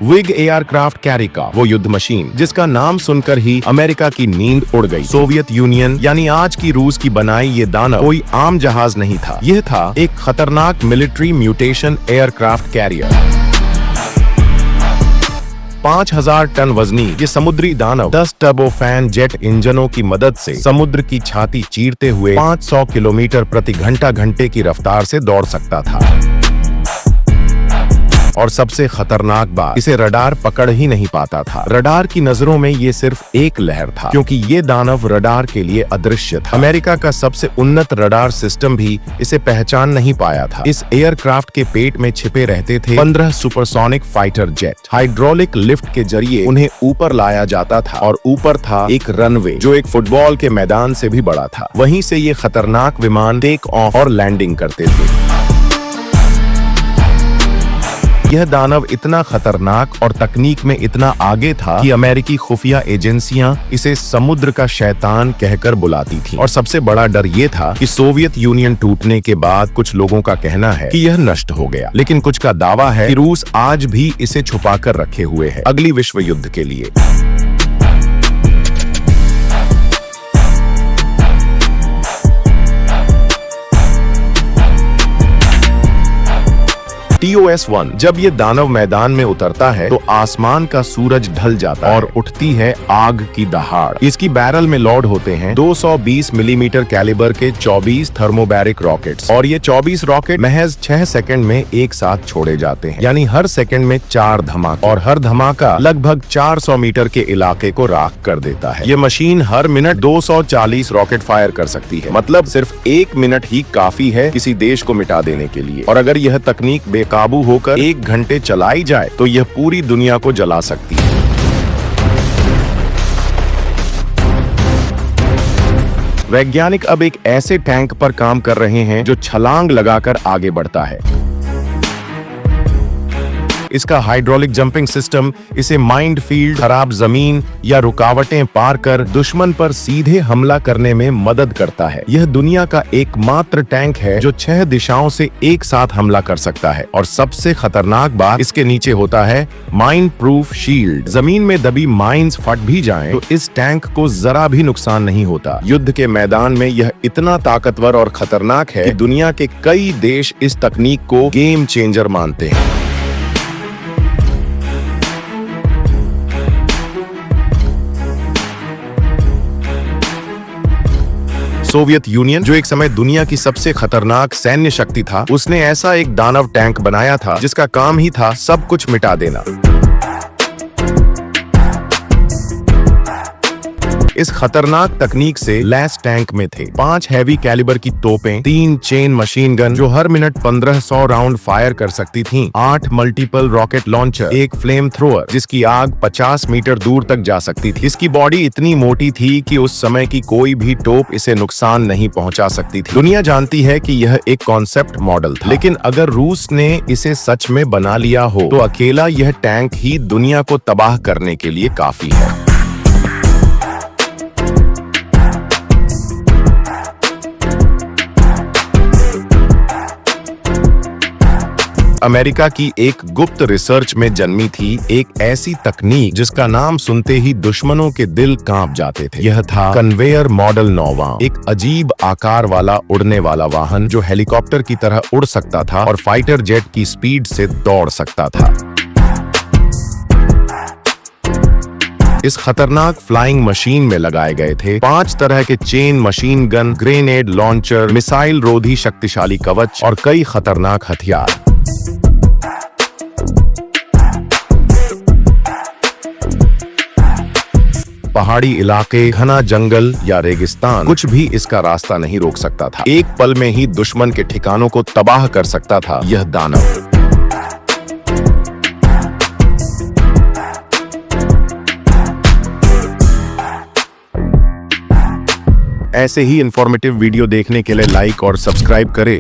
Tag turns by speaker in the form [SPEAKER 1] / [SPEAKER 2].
[SPEAKER 1] Wig aircraft Carica, वो युद्ध machine जिसका नाम सुनकर ही अमेरिका की नींद उड़ गई। सोवियत यूनियन यानी आज की रूस की बनाई ये दानव कोई आम जहाज नहीं था, यह था एक खतरनाक military mutation aircraft carrier. 5000 ton वजनी ये समुद्री दानव 10 टर्बोफैन जेट इंजनों की मदद से समुद्र की छाती चीरते हुए 500 किलोमीटर प्रति घंटे की रफ्तार से दौड़ सकता था। और सबसे खतरनाक बात, इसे रडार पकड़ ही नहीं पाता था। रडार की नजरों में ये सिर्फ एक लहर था, क्योंकि ये दानव रडार के लिए अदृश्य था। अमेरिका का सबसे उन्नत रडार सिस्टम भी इसे पहचान नहीं पाया था। इस एयरक्राफ्ट के पेट में छिपे रहते थे 15 supersonic fighter jet. Hydraulic lift के जरिए उन्हें ऊपर लाया जाता था और ऊपर था एक रनवे जो एक फुटबॉल के मैदान से भी बड़ा था। वहीं से ये खतरनाक विमान टेक ऑफ और लैंडिंग करते थे। यह दानव इतना खतरनाक और तकनीक में इतना आगे था कि अमेरिकी खुफिया एजेंसियां इसे समुद्र का शैतान कहकर बुलाती थीं। और सबसे बड़ा डर ये था कि सोवियत यूनियन टूटने के बाद कुछ लोगों का कहना है कि यह नष्ट हो गया, लेकिन कुछ का दावा है कि रूस आज भी इसे छुपाकर रखे हुए है अगली विश्व युद्ध के लिए। TOS-1 जब ये दानव मैदान में उतरता है तो आसमान का सूरज ढल जाता है और उठती है आग की दहाड़। इसकी बैरल में लोड होते हैं 220 मिलीमीटर कैलिबर के 24 थर्मोबैरिक रॉकेट्स और ये 24 रॉकेट महज 6 सेकंड में एक साथ छोड़े जाते हैं, यानी हर सेकंड में 4 धमाके, और हर धमाका लगभग 400 मीटर के इलाके को राख कर देता है। ये मशीन हर मिनट 240 रॉकेट फायर कर सकती है, मतलब सिर्फ 1 मिनट ही काफी है किसी देश को मिटा देने के लिए। और अगर यह तकनीक काबू होकर 1 घंटे चलाई जाए तो यह पूरी दुनिया को जला सकती है। वैज्ञानिक अब एक ऐसे टैंक पर काम कर रहे हैं जो छलांग लगाकर आगे बढ़ता है। इसका हाइड्रोलिक जंपिंग सिस्टम इसे माइंड फील्ड, खराब जमीन या रुकावटें पार कर दुश्मन पर सीधे हमला करने में मदद करता है। यह दुनिया का एकमात्र टैंक है जो 6 दिशाओं से एक साथ हमला कर सकता है। और सबसे खतरनाक बात, इसके नीचे होता है माइन प्रूफ शील्ड। जमीन में दबी माइंस फट भी जाएं तो इस टैंक को जरा भी नुकसान नहीं होता। युद्ध के मैदान में यह इतना ताकतवर और खतरनाक है कि दुनिया के कई देश इस तकनीक को गेम चेंजर मानते हैं। सोवियत यूनियन, जो एक समय दुनिया की सबसे खतरनाक सैन्य शक्ति था, उसने ऐसा एक दानव टैंक बनाया था जिसका काम ही था सब कुछ मिटा देना। इस खतरनाक तकनीक से लैस टैंक में थे 5 हैवी कैलिबर की तोपें, 3 चेन मशीन गन जो हर मिनट 1500 राउंड फायर कर सकती थीं, 8 मल्टीपल रॉकेट लॉन्चर, एक फ्लेम थ्रोअर जिसकी आग 50 मीटर दूर तक जा सकती थी। इसकी बॉडी इतनी मोटी थी कि उस समय की कोई भी तोप इसे नुकसान नहीं पहुंचा सकती थी। दुनिया जानती है कि यह एक कॉन्सेप्ट मॉडल था, लेकिन अगर रूस ने इसे सच में बना लिया हो तो अकेला यह टैंक ही दुनिया को तबाह करने के लिए काफी है। अमेरिका की एक गुप्त रिसर्च में जन्मी थी एक ऐसी तकनीक जिसका नाम सुनते ही दुश्मनों के दिल कांप जाते थे। यह था कन्वेयर मॉडल नोवा, एक अजीब आकार वाला उड़ने वाला वाहन जो हेलीकॉप्टर की तरह उड़ सकता था और फाइटर जेट की स्पीड से दौड़ सकता था। इस खतरनाक फ्लाइंग मशीन में लगाए गए थे 5 तरह के chain machine gun, grenade launcher, missile रोधी शक्तिशाली कवच और कई खतरनाक हथियार। पहाड़ी इलाके, घना जंगल या रेगिस्तान, कुछ भी इसका रास्ता नहीं रोक सकता था। एक पल में ही दुश्मन के ठिकानों को तबाह कर सकता था यह दानव। ऐसे ही इंफॉर्मेटिव वीडियो देखने के लिए लाइक और सब्सक्राइब करें।